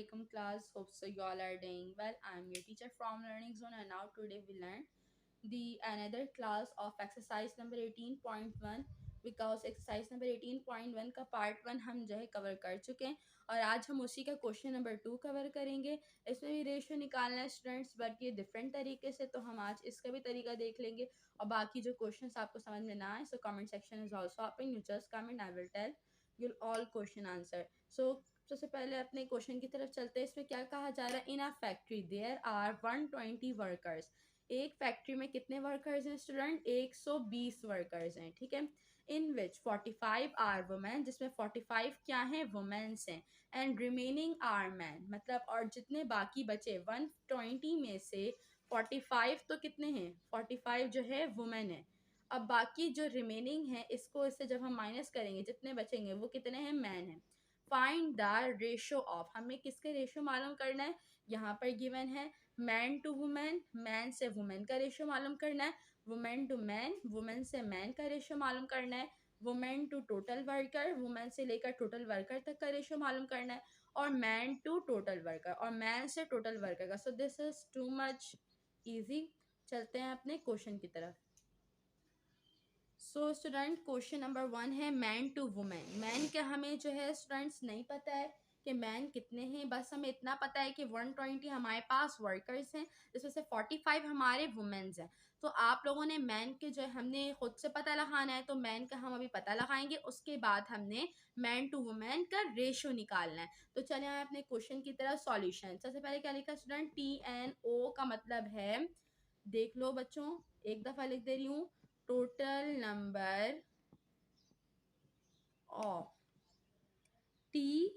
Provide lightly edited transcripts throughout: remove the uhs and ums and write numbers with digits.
Assalamualaikum class. Hope so you all are doing well. I am your teacher from Learning Zone, and now today we learn the another class of exercise number 18.1 because exercise number 18.1 का part 1 हम जो है cover कर चुके हैं और आज हम उसी का क्वेश्चन नंबर 2 कवर करेंगे। इसमें भी रेशियो निकालना है स्टूडेंट्स, बट ये डिफरेंट तरीके से, तो हम आज इसका भी तरीका देख लेंगे। और बाकी जो क्वेश्चंस आपको समझ में ना आए, so comment section is also open, you just comment, I will tell you all question answer. So सबसे पहले अपने क्वेश्चन की तरफ चलते हैं। इसमें क्या कहा जा रहा है, in a factory there are 120 workers. एक फैक्ट्री में कितने वर्कर्स हैं स्टूडेंट, 120 वर्कर्स हैं, ठीक है। इन विच 45 आर वुमेन, जिसमें 45 क्या हैं, वुमेन्स हैं, एंड रिमेनिंग आर मैन, मतलब और जितने बाकी बचे 120 में से 45 तो कितने हैं, 45 जो है वुमेन है। अब बाकी जो रिमेनिंग है, इसको इससे जब हम माइनस करेंगे जितने बचेंगे वो कितने हैं, मैन है। फाइंड द रेशो ऑफ, हमें किसके रेशो मालूम करना है, यहाँ पर गिवन है मैन टू वुमेन, मैन से वुमेन का रेशो मालूम करना है, वुमेन टू मैन, वुमेन से मैन का रेशो मालूम करना है, women to total worker, women से लेकर टोटल वर्कर तक का रेशो मालूम करना है, और मैन टू टोटल वर्कर, और मैन से टोटल वर्कर का। सो this is too much easy. चलते हैं अपने क्वेश्चन की तरफ। सो स्टूडेंट क्वेश्चन नंबर 1 है मैन टू वुमेन। मैन क्या हमें जो है स्टूडेंट्स नहीं पता है कि मैन कितने हैं, बस हमें इतना पता है कि 120 हमारे पास वर्कर्स हैं, जिसमें से 45 हमारे वुमेन्स हैं। तो आप लोगों ने मैन के जो है हमने खुद से पता लगाना है, तो मैन का हम अभी पता लगाएंगे, उसके बाद हमने मैन टू वुमेन का रेशो निकालना है। तो चलिए हम अपने क्वेश्चन की तरह सॉल्यूशन। सबसे पहले क्या लिखा स्टूडेंट, TNO का मतलब है, देख लो बच्चों एक दफा लिख दे रही हूँ, टोटल नंबर ऑफ TNO,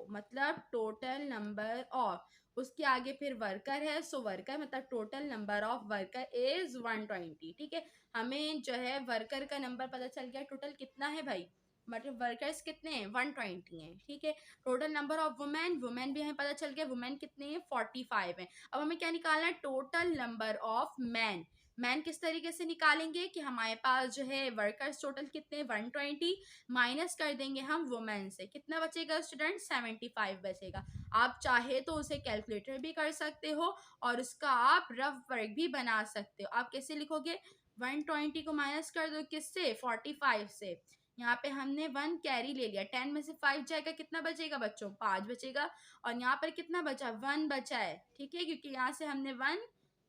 मतलब टोटल नंबर ऑफ, उसके आगे फिर वर्कर है, सो वर्कर मतलब total number of worker is 120, ठीक है। हमें जो है वर्कर का नंबर पता चल गया, टोटल कितना है भाई, मतलब वर्कर्स कितने हैं, 120 हैं, ठीक है। Total number of women, women भी हमें पता चल गया, वुमेन कितने हैं, 45 हैं। अब हमें क्या निकालना है, total number of man. Man किस तरीके से निकालेंगे कि हमारे पास जो है वर्कर्स टोटल कितने, 120, माइनस कर देंगे हम वुमेन से, कितना बचेगा स्टूडेंट, 75 बचेगा। आप चाहे तो उसे कैलकुलेटर भी कर सकते हो और उसका आप रफ वर्क भी बना सकते हो। आप कैसे लिखोगे, 120 को माइनस कर दो किससे, 45 से, यहाँ पे हमने 1 कैरी ले लिया, 10 में से 5 जाएगा, कितना बचेगा बच्चों, 5 बचेगा, और यहाँ पर कितना बचा, 1 बचा है, ठीक है, क्योंकि यहाँ से हमने 1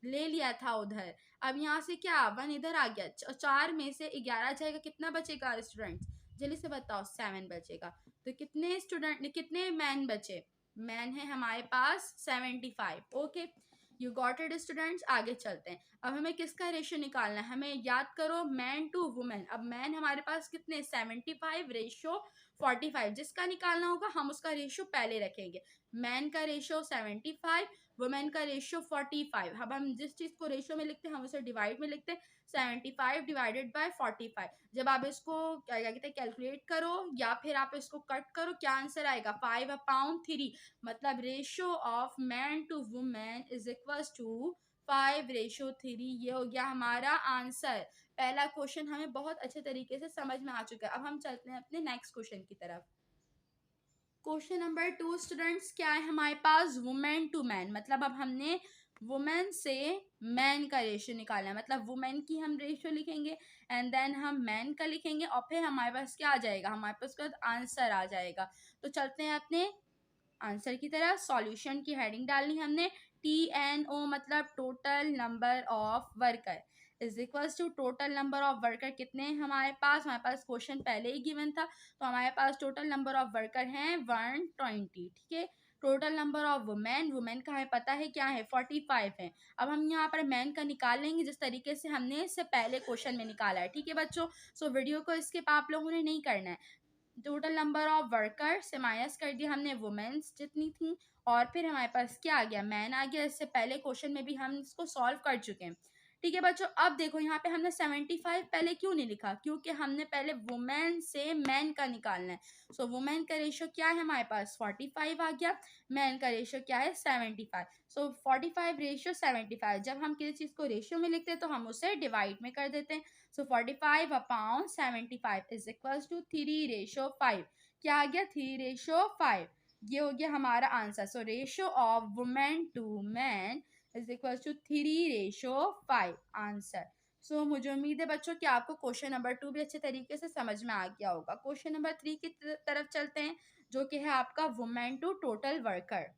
ले लिया था उधर। अब यहाँ से क्या 1 इधर आ गया, 4 में से 11 जाएगा, कितना बचेगा स्टूडेंट्स, जल्दी से बताओ, 7 बचेगा। तो कितने स्टूडेंट, कितने मैन बचे, मैन है हमारे पास 75, okay, you got it students. आगे चलते हैं, अब हमें किसका रेशियो निकालना है, हमें याद करो मैन टू वुमेन। अब मैन हमारे पास कितने, 75 रेशियो 45, जिसका निकालना होगा हम उसका रेशियो पहले रखेंगे। मैन का रेशियो 75, वुमेन का रेशियो 45। अब हम जिस चीज़ को रेशियो में लिखते हैं हम उसे डिवाइड में लिखते हैं, 75 डिवाइडेड बाय 45। जब आप इसको क्या कहते हैं कैलकुलेट करो या फिर आप इसको कट करो, क्या आंसर आएगा, 5/3, मतलब ratio of man to women is equal to 5:3। ये हो गया हमारा आंसर। पहला क्वेश्चन हमें बहुत अच्छे तरीके से समझ में आ चुका है। अब हम चलते हैं अपने नेक्स्ट क्वेश्चन की तरफ। क्वेश्चन नंबर 2 स्टूडेंट्स क्या है हमारे पास, वुमेन टू मैन, मतलब अब हमने वुमेन से मैन का रेशियो निकालना है, मतलब वुमेन की हम रेशियो लिखेंगे एंड देन हम मैन का लिखेंगे और फिर हमारे पास क्या आ जाएगा, हमारे पास उसका आंसर आ जाएगा। तो चलते हैं अपने आंसर की तरफ। सॉल्यूशन की हेडिंग डालनी हमने, TNO मतलब total number of worker is equals to total number of worker कितने हैं हमारे पास क्वेश्चन पहले ही गिवन था, तो हमारे पास टोटल नंबर ऑफ वर्कर हैं 120, ठीक है। Total number of women, women का हमें पता है क्या है, 45 है। अब हम यहाँ पर मैन का निकाल लेंगे जिस तरीके से हमने इससे पहले क्वेश्चन में निकाला है, ठीक है बच्चों। सो वीडियो को स्किप आप लोगों ने नहीं करना है। टोटल नंबर ऑफ वर्कर से माइनस कर दिया हमने वुमेन्स जितनी थी, और फिर हमारे पास क्या आ गया, मैन आ गया। इससे पहले क्वेश्चन में भी हम इसको सॉल्व कर चुके हैं, ठीक है बच्चों। अब देखो यहाँ पे हमने 75 पहले क्यों नहीं लिखा, क्योंकि हमने पहले वुमेन से मैन का निकालना है। सो वुमेन का रेशियो क्या है हमारे पास, 45 आ गया, मैन का रेशियो क्या है, 75। सो 45 रेशियो 75, जब हम किसी चीज़ को रेशियो में लिखते हैं तो हम उसे डिवाइड में कर देते हैं। So 45/75 is equals to 3/5। क्या आ गया 3:5, ये हो गया हमारा answer. So ratio of women to man is equal to 3:5 answer. So मुझे उम्मीद है बच्चों कि आपको क्वेश्चन नंबर 2 भी अच्छे तरीके से समझ में आ गया होगा। क्वेश्चन नंबर 3 की तरफ चलते हैं, जो कि है आपका वुमेन टू टोटल वर्कर।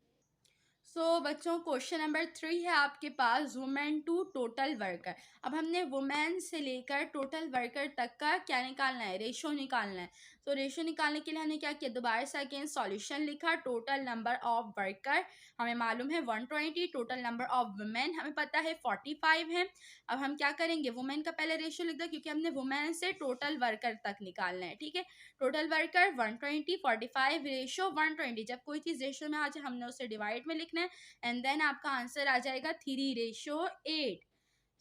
बच्चों क्वेश्चन नंबर 3 है आपके पास, वुमेन टू टोटल वर्कर। अब हमने वुमेन से लेकर टोटल वर्कर तक का क्या निकालना है, रेशो निकालना है। रेशो निकालने के लिए हमने क्या किया, दोबारा से अगेन सॉल्यूशन लिखा। टोटल नंबर ऑफ वर्कर हमें मालूम है 120, टोटल नंबर ऑफ वुमेन हमें पता है 45 है। अब हम क्या करेंगे, वुमेन का पहले रेशो लिख दो, क्योंकि हमने वुमेन से टोटल वर्कर तक निकालना है। ठीक है, टोटल वर्कर 120, 45 रेशो 120। जब कोई चीज़ रेशो में आ जाए हमने उसे डिवाइड में लिखना है, एंड देन आपका आंसर आ जाएगा 3:8।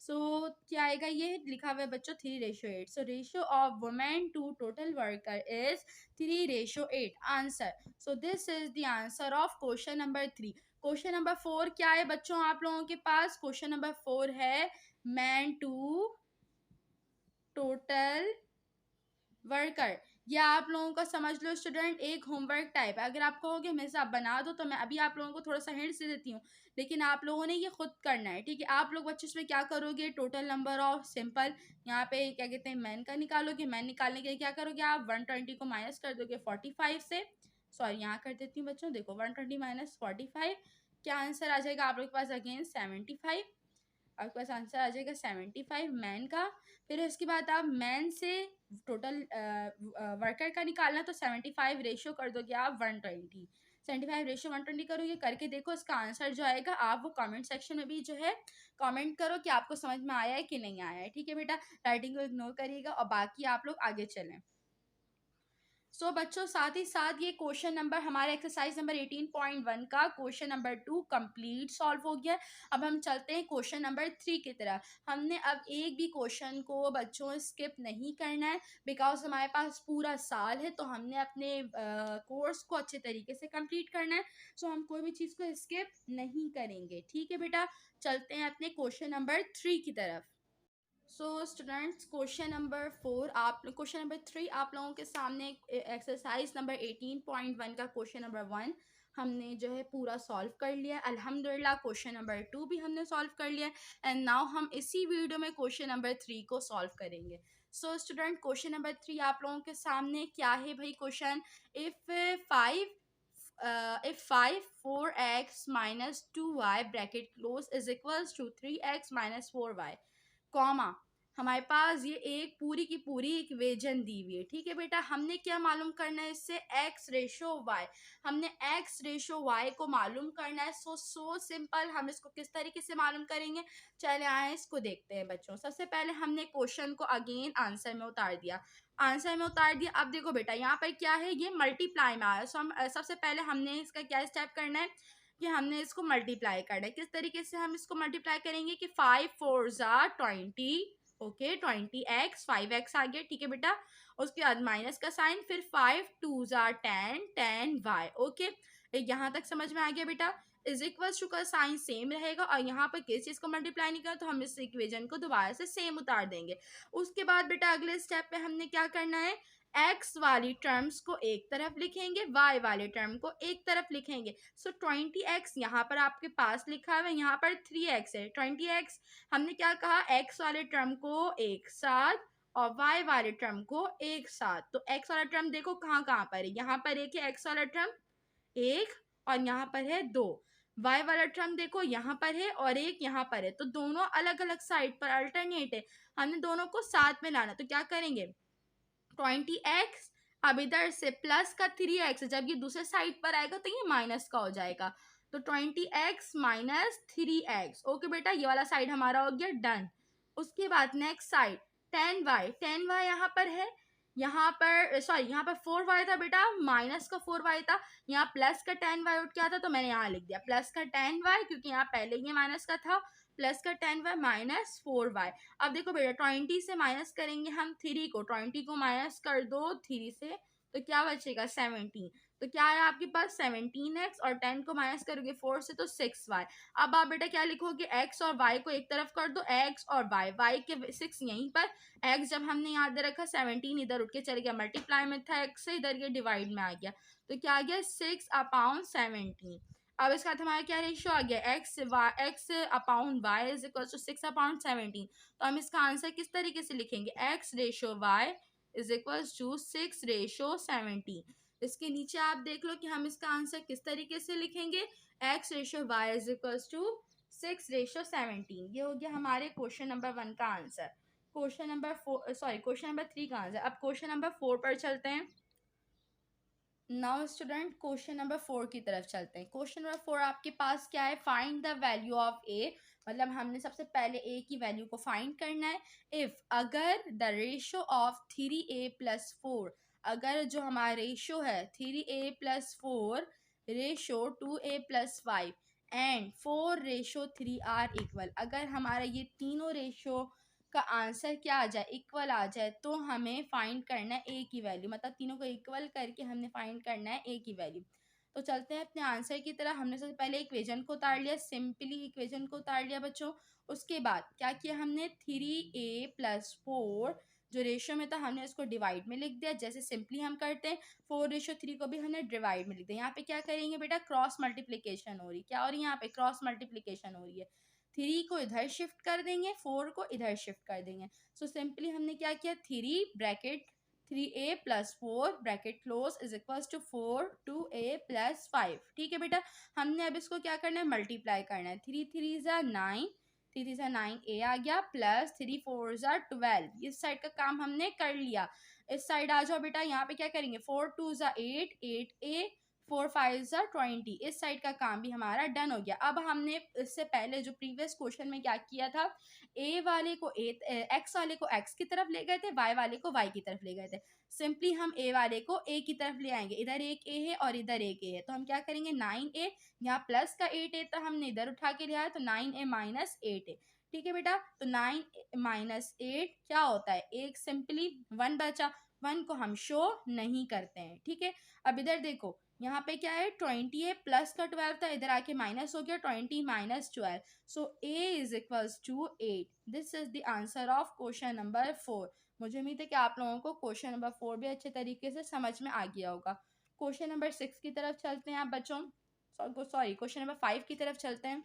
क्या आएगा, ये लिखा हुआ है बच्चों 3:8। Ratio of women to total worker is 3:8 answer. This is the answer of question number 3। Question number 4 क्या है बच्चों आप लोगों के पास, क्वेश्चन नंबर 4 है मैन टू टोटल वर्कर। या आप लोगों का समझ लो स्टूडेंट एक होमवर्क टाइप है। अगर आप कहोगे मेरे से आप बना दो, तो मैं अभी आप लोगों को थोड़ा सा हिंट दे देती हूँ, लेकिन आप लोगों ने ये खुद करना है। ठीक है, आप लोग बच्चे इसमें क्या करोगे, टोटल नंबर ऑफ सिंपल यहाँ पे क्या कहते हैं मैन का निकालोगे। मैन निकालने के लिए क्या करोगे, आप 120 को माइनस कर दोगे 45 से। सॉरी यहाँ कर देती हूँ बच्चों, देखो 120 माइनस 45, क्या आंसर आ जाएगा आप लोग के पास, अगेन 75। आपके पास आंसर आ जाएगा 75 मैन का। फिर उसके बाद आप मैन से टोटल वर्कर का निकालना, तो 75 रेशियो कर दोगे आप 120। 75 रेशियो 120 करोगे, करके देखो इसका आंसर जो आएगा। आप वो कमेंट सेक्शन में भी जो है कमेंट करो कि आपको समझ में आया है कि नहीं आया है। ठीक है बेटा, राइटिंग को इग्नोर करिएगा और बाकी आप लोग आगे चलें। बच्चों साथ ही साथ ये क्वेश्चन नंबर हमारे एक्सरसाइज नंबर 18.1 का क्वेश्चन नंबर 2 कंप्लीट सॉल्व हो गया। अब हम चलते हैं क्वेश्चन नंबर 3 की तरफ। हमने अब एक भी क्वेश्चन को बच्चों स्किप नहीं करना है, बिकॉज हमारे पास पूरा साल है, तो हमने अपने कोर्स को अच्छे तरीके से कंप्लीट करना है। हम कोई भी चीज़ को स्किप नहीं करेंगे। ठीक है बेटा, चलते हैं अपने क्वेश्चन नंबर 3 की तरफ। स्टूडेंट्स क्वेश्चन नंबर 3 आप लोगों के सामने एक्सरसाइज नंबर 18.1 का क्वेश्चन नंबर 1 हमने जो है पूरा सॉल्व कर लिया। अल्हम्दुलिल्लाह क्वेश्चन नंबर 2 भी हमने सॉल्व कर लिया, एंड नाउ हम इसी वीडियो में क्वेश्चन नंबर 3 को सॉल्व करेंगे। स्टूडेंट क्वेश्चन नंबर 3 आप लोगों के सामने क्या है भाई question, if 5 4x minus 2y bracket close is equals to 3x minus 4y, comma हमारे पास ये एक पूरी की पूरी इक्वेशन दी हुई है। ठीक है बेटा, हमने क्या मालूम करना है इससे, x रेशो y। हमने x रेशो y को मालूम करना है। सो सिंपल, हम इसको किस तरीके से मालूम करेंगे, चले आए इसको देखते हैं बच्चों। सबसे पहले हमने क्वेश्चन को अगेन आंसर में उतार दिया। अब देखो बेटा यहाँ पर क्या है, ये मल्टीप्लाई में आया। हम सबसे पहले हमने इसका क्या स्टेप करना है कि हमने इसको मल्टीप्लाई करना है। किस तरीके से हम इसको मल्टीप्लाई करेंगे कि 5 4 20, ओके 20x, 5x आ गया। ठीक है बेटा, उसके बाद माइनस का साइन, फिर 5 2 10y। ओके, यहाँ तक समझ में आ गया बेटा। इज इक्वल टू का साइन सेम रहेगा, और यहाँ पर किस चीज़ को मल्टीप्लाई नहीं करा तो हम इस इक्वेशन को दोबारा से सेम उतार देंगे। उसके बाद बेटा अगले स्टेप पे हमने क्या करना है, x वाली टर्म्स को एक तरफ लिखेंगे, y वाले टर्म को एक तरफ लिखेंगे। 20x यहाँ पर आपके पास लिखा है, यहाँ पर 3x है। 20x हमने क्या कहा, x वाले टर्म को एक साथ और y वाले टर्म को एक साथ। तो x वाला टर्म देखो कहाँ कहाँ पर है, यहाँ पर एक है x वाला टर्म एक, और यहाँ पर है दो। y वाला टर्म देखो यहाँ पर है और एक यहाँ पर है, तो दोनों अलग अलग साइड पर अल्टरनेट है। हमने दोनों को साथ में लाना, तो क्या करेंगे, 20x, अब इधर से प्लस का 3x, जब ये दूसरे साइड पर आएगा तो ये माइनस का हो जाएगा। तो 20x माइनस 3x। ओके बेटा, ये वाला साइड हमारा हो गया डन। उसके बाद नेक्स्ट साइड 10y यहाँ पर है, यहाँ पर सॉरी यहाँ पर 4y था बेटा, माइनस का 4y था। यहाँ प्लस का 10y उठ के आता, तो मैंने यहाँ लिख दिया प्लस का 10y, क्योंकि यहाँ पहले ये माइनस का था। प्लस का 10y माइनस 4y। अब देखो बेटा 20 से माइनस करेंगे हम 3 को, 20 को माइनस कर दो 3 से, तो क्या बचेगा 17। तो क्या है आपके पास 17x और 10 को माइनस करोगे 4 से तो 6y। अब आप बेटा क्या लिखोगे, x और y को एक तरफ कर दो, x और y के 6 यहीं पर, x जब हमने यहाँ दे रखा 17 इधर उठ के चले गया, मल्टीप्लाई में था x से, इधर ये डिवाइड में आ गया, तो क्या आ गया 6/17। अब इसका बाद हमारा क्या रेशियो आ गया, x/y इज इक्वल टू 6/17। तो हम इसका आंसर किस तरीके से लिखेंगे, x/y इज इक्वल टू 6/17। इसके नीचे आप देख लो कि हम इसका आंसर किस तरीके से लिखेंगे, x/y इज इक्वल टू 6/17। ये हो गया हमारे क्वेश्चन नंबर 1 का answer. Question number 4, sorry question number 3 का आंसर। अब क्वेश्चन नंबर 4 पर चलते हैं। नाउ स्टूडेंट क्वेश्चन नंबर 4 की तरफ चलते हैं। क्वेश्चन नंबर 4 आपके पास क्या है, फाइंड द वैल्यू ऑफ ए, मतलब हमने सबसे पहले ए की वैल्यू को फाइंड करना है। इफ अगर द रेशो ऑफ 3a+4, अगर जो हमारा रेशो है 3a+4 ratio 2a+5 and 4/3 are equal, अगर हमारा ये तीनों रेशो का आंसर क्या आ जाए, इक्वल आ जाए, तो हमें फाइंड करना है ए की वैल्यू, मतलब तीनों को इक्वल करके हमने फाइंड करना है ए की वैल्यू। तो चलते हैं अपने आंसर की तरह। हमने सबसे पहले इक्वेशन को उतार लिया, सिंपली इक्वेशन को उतार लिया बच्चों। उसके बाद क्या किया हमने, 3a+4 जो रेशियो में था हमने उसको डिवाइड में लिख दिया, जैसे सिंपली हम करते हैं। 4/3 को भी हमने डिवाइड में लिख दिया। यहाँ पे क्या करेंगे बेटा, क्रॉस मल्टीप्लीकेशन हो रही, क्या हो रही है यहाँ पे, क्रॉस मल्टीप्लीकेशन हो रही है। 3 को इधर शिफ्ट कर देंगे, 4 को इधर शिफ्ट कर देंगे। सो सिंपली हमने क्या किया, 3a+4 bracket close is equal to 4 2a+5। ठीक है बेटा, हमने अब इसको क्या करना है, मल्टीप्लाई करना है। 3 3 9, 3 3 9 ए आ गया, प्लस 3 4 12। इस साइड का काम हमने कर लिया। इस साइड आ जाओ बेटा, यहाँ पे क्या करेंगे, 4 2 8, 8a, 4 5 20। इस साइड का काम भी हमारा डन हो गया। अब हमने इससे पहले जो प्रीवियस क्वेश्चन में क्या किया था, ए वाले को एक्स वाले को एक्स की तरफ ले गए थे, वाई वाले को वाई की तरफ ले गए थे। सिंपली हम ए वाले को ए की तरफ ले आएंगे, इधर एक ए है और इधर एक ए है, तो हम क्या करेंगे 9a, यहाँ प्लस का 8a तो हमने इधर उठा के लिया है, तो 9a-8a। ठीक है बेटा, तो 9 - 8 क्या होता है, एक सिंपली 1 बचा, 1 को हम शो नहीं करते हैं। ठीक है, अब इधर देखो, यहाँ पे क्या है, 20 प्लस का 12 था, इधर आके माइनस हो गया, 20 - 12। So a is equals to 8। This is the answer of question number 4। मुझे उम्मीद है कि आप लोगों को क्वेश्चन नंबर 4 भी अच्छे तरीके से समझ में आ गया होगा। क्वेश्चन नंबर 6 की तरफ चलते हैं आप बच्चों, सॉरी क्वेश्चन नंबर 5 की तरफ चलते हैं।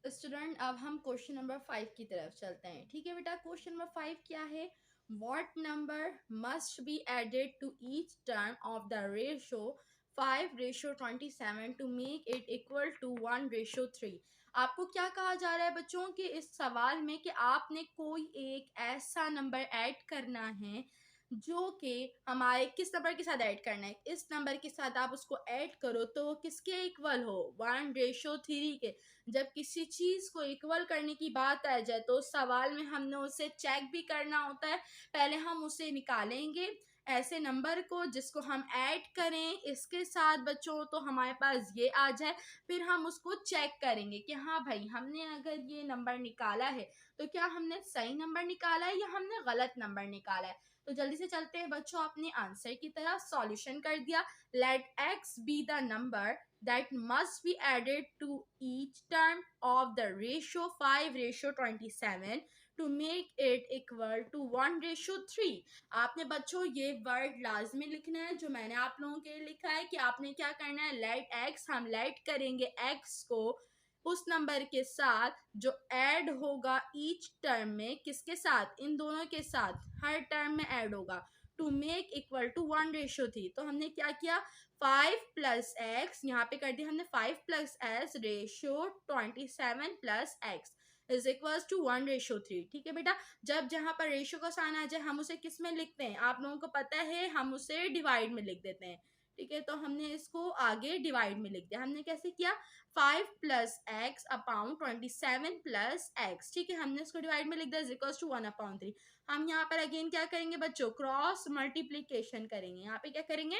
स्टूडेंट अब हम क्वेश्चन नंबर 5 की तरफ चलते हैं। ठीक है बेटा, क्वेश्चन नंबर 5 क्या है, what number must be added to each term of the ratio 5/27 to make it equal to 1/3। आपको क्या कहा जा रहा है बच्चों कि इस सवाल में कि आपने कोई एक ऐसा नंबर ऐड करना है जो कि हमारे किस नंबर के साथ ऐड करना है, इस नंबर के साथ आप उसको ऐड करो तो वो किसके इक्वल हो, 1/3 के। जब किसी चीज को इक्वल करने की बात आ जाए तो सवाल में हमने उसे चेक भी करना होता है। पहले हम उसे निकालेंगे ऐसे नंबर को जिसको हम ऐड करें इसके साथ बच्चों, तो हमारे पास ये आ जाए, फिर हम उसको चेक करेंगे कि हाँ भाई हमने अगर ये नंबर निकाला है तो क्या हमने सही नंबर निकाला है या हमने गलत नंबर निकाला है। तो जल्दी से चलते हैं बच्चों अपने आंसर की तरह। सॉल्यूशन कर दिया, let x be the number that must be added to each term of the ratio 5/27 to make it equal to 1/3। आपने बच्चों ये वर्ड लाजमी लिखना है जो मैंने आप लोगों के लिए लिखा है कि आपने क्या करना है, लेट x, हम लेट करेंगे x को उस नंबर के साथ जो ऐड होगा ईच टर्म में, किसके साथ, इन दोनों के साथ, हर टर्म में ऐड होगा, टू मेक इक्वल टू 1/3। तो हमने क्या किया, 5 + x, यहाँ पे कर दिया हमने 5 + s ratio 27 + x is equal to 1/3। ठीक है बेटा, जब जहाँ पर रेशियो का साइन आ जाए हम उसे किस में लिखते हैं, आप लोगों को पता है, हम उसे डिवाइड में लिख देते हैं। ठीक है, तो हमने इसको आगे डिवाइड में लिख दिया। हमने कैसे किया, 5 + x/27 + x। ठीक है, हमने इसको डिवाइड में लिख दिया, इज इक्वल टू 1/3। हम यहाँ पर अगेन क्या करेंगे बच्चों, क्रॉस मल्टीप्लीकेशन करेंगे। यहाँ पे क्या करेंगे,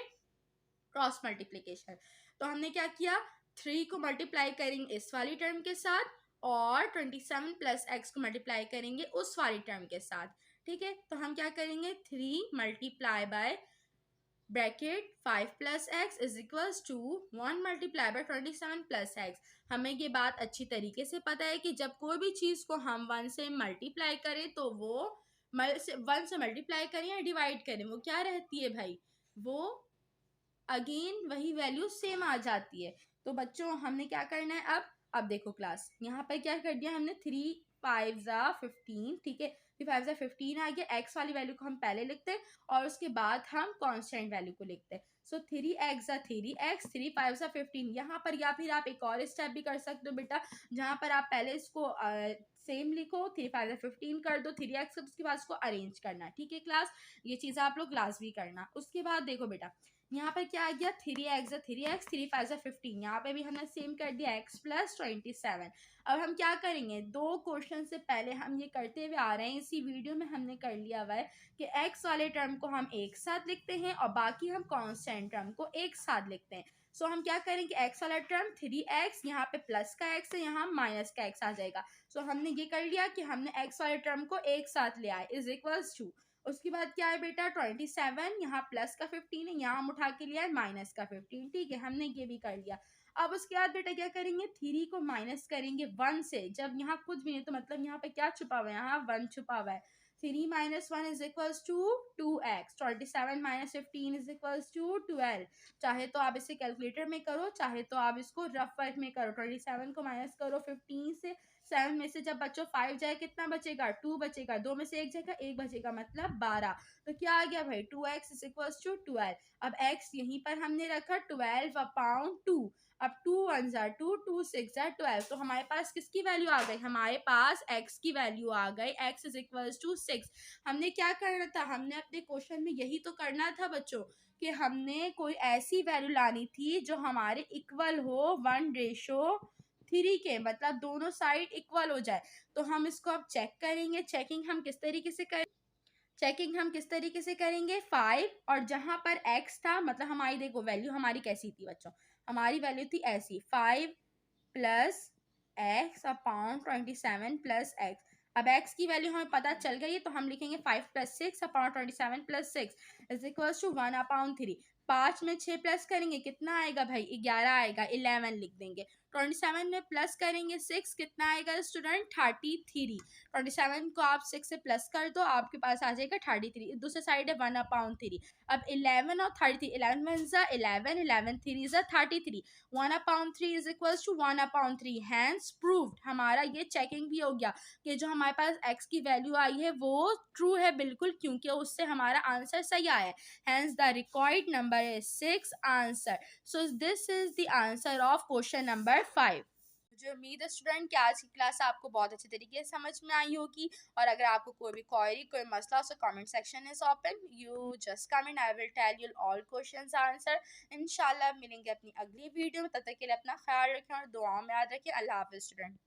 क्रॉस मल्टीप्लीकेशन। तो हमने क्या किया, 3 को मल्टीप्लाई करेंगे इस वाली टर्म के साथ और 27 + x को मल्टीप्लाई करेंगे उस वाली टर्म के साथ। ठीक है, तो हम क्या करेंगे, 3 × bracket 5 plus x is equals to 1 multiply by 27 plus x. हमें ये बात अच्छी तरीके से पता है कि जब कोई भी चीज़ को हम 1 से मल्टीप्लाई करें तो वो 1 से मल्टीप्लाई करें या डिवाइड करें वो क्या रहती है भाई, वो अगेन वही वैल्यू सेम आ जाती है। तो बच्चों हमने क्या करना है, अब देखो क्लास यहाँ पर क्या कर दिया हमने, 3 5 ज़ा 15, ठीक है, 3 5 ज़ा 15 आ गया। एक्स वाली वैल्यू को हम पहले लिखते हैं और उसके बाद हम कांस्टेंट वैल्यू को लिखते हैं। सो 3 x ज़ा 3 x, 3 5 ज़ा 15। यहाँ पर या फिर आप एक और स्टेप भी कर सकते हो बेटा, जहाँ पर आप पहले इसको सेम लिखो, 3 5 ज़ा 15 कर दो 3x, उसके बाद इसको अरेंज करना, ठीक है क्लास। ये चीज़ आप लोग क्लास भी करना। उसके बाद देखो बेटा यहाँ पर क्या आ गया, 3 x 3 5 ज़ा 15, यहाँ पे भी हमने सेम कर दिया x प्लस 27। अब हम क्या करेंगे, दो क्वेश्चन से पहले हम ये करते हुए आ रहे हैं, इसी वीडियो में हमने कर लिया हुआ है कि x वाले टर्म को हम एक साथ लिखते हैं और बाकी हम कांस्टेंट टर्म को एक साथ लिखते हैं। सो हम क्या करेंगे, x वाला टर्म 3x, यहाँ पे प्लस का x है, यहाँ माइनस का x आ जाएगा। सो हमने ये कर लिया कि हमने x वाले टर्म को एक साथ ले आए, इज इक्वल्स टू। उसके बाद क्या है बेटा, 27, यहाँ प्लस का 15 है, यहाँ हम उठा के लिया है माइनस का 15, ठीक है, हमने ये भी कर लिया। अब उसके बाद बेटा क्या करेंगे, 3 को माइनस करेंगे 1 से, जब यहाँ कुछ भी नहीं तो मतलब यहाँ पे क्या छुपा हुआ है, यहाँ 1 छुपा हुआ है। 3 minus 1 is equals to 2x, 27 minus 15 is equals to 12। चाहे तो आप इसे कैलकुलेटर में करो, चाहे तो आप इसको रफ वर्क में करो। 27 को माइनस करो 15 से, 7 में से जब बच्चों 5 जाए कितना बचेगा, 2 बचेगा, 2 में से 1 जाएगा, 1 बचेगा, मतलब 12। तो क्या आ गया भाई, 2x इज इक्वल्स टू 12। अब x यहीं पर हमने रखा 12 अपॉन 2। अब 2 1 ज़ा 2, 2 6 ज़ा 12, तो हमारे पास किसकी वैल्यू आ गई, हमारे पास x की वैल्यू आ गई, x इज इक्वल्स टू 6। हमने क्या करना था, हमने अपने क्वेश्चन में यही तो करना था बच्चों, कि हमने कोई ऐसी वैल्यू लानी थी जो हमारे इक्वल हो 1:3 के, मतलब दोनों साइड इक्वल हो जाए। तो हम इसको अब चेक करेंगे, चेकिंग हम किस तरीके से करें, चेकिंग हम किस तरीके से करेंगे, 5 और जहां पर x था, मतलब हमारी देखो वैल्यू हमारी कैसी थी बच्चों, हमारी वैल्यू थी ऐसी, 5 plus x upon 27 plus x. अब x की वैल्यू हमें पता चल गई है, तो हम लिखेंगे 5 plus 6 upon 27 plus 6 is equals to 1 upon 3। 5 में 6 प्लस करेंगे कितना आएगा भाई, 11 आएगा, 11 लिख देंगे। 27 में प्लस करेंगे 6 कितना आएगा स्टूडेंट, 33। 27 को आप 6 से प्लस कर दो, आपके पास आ जाएगा 33। दूसरे साइड है 1 अपॉन 3। अब 11 और 33, 11 1 ज़ा 11, 11 3 ज़ा 33, 1 upon 3 is equals to 1 upon 3। Hence proved, हमारा ये चेकिंग भी हो गया कि जो हमारे पास x की वैल्यू आई है वो ट्रू है बिल्कुल, क्योंकि उससे हमारा आंसर सही आया है। Hence the required number is 6 answer. So this is the answer of question number 5। मुझे उम्मीद है स्टूडेंट कि आज की क्लास आपको बहुत अच्छे तरीके से समझ में आई होगी, और अगर आपको कोई भी क्वेरी कोई मसला हो, comment section is open, you just comment, I will tell you all questions answer. इंशाल्लाह मिलेंगे अपनी अगली वीडियो में, तब तक के लिए अपना ख्याल रखें और दुआओं में याद रखें। अल्लाह हाफिज़ स्टूडेंट।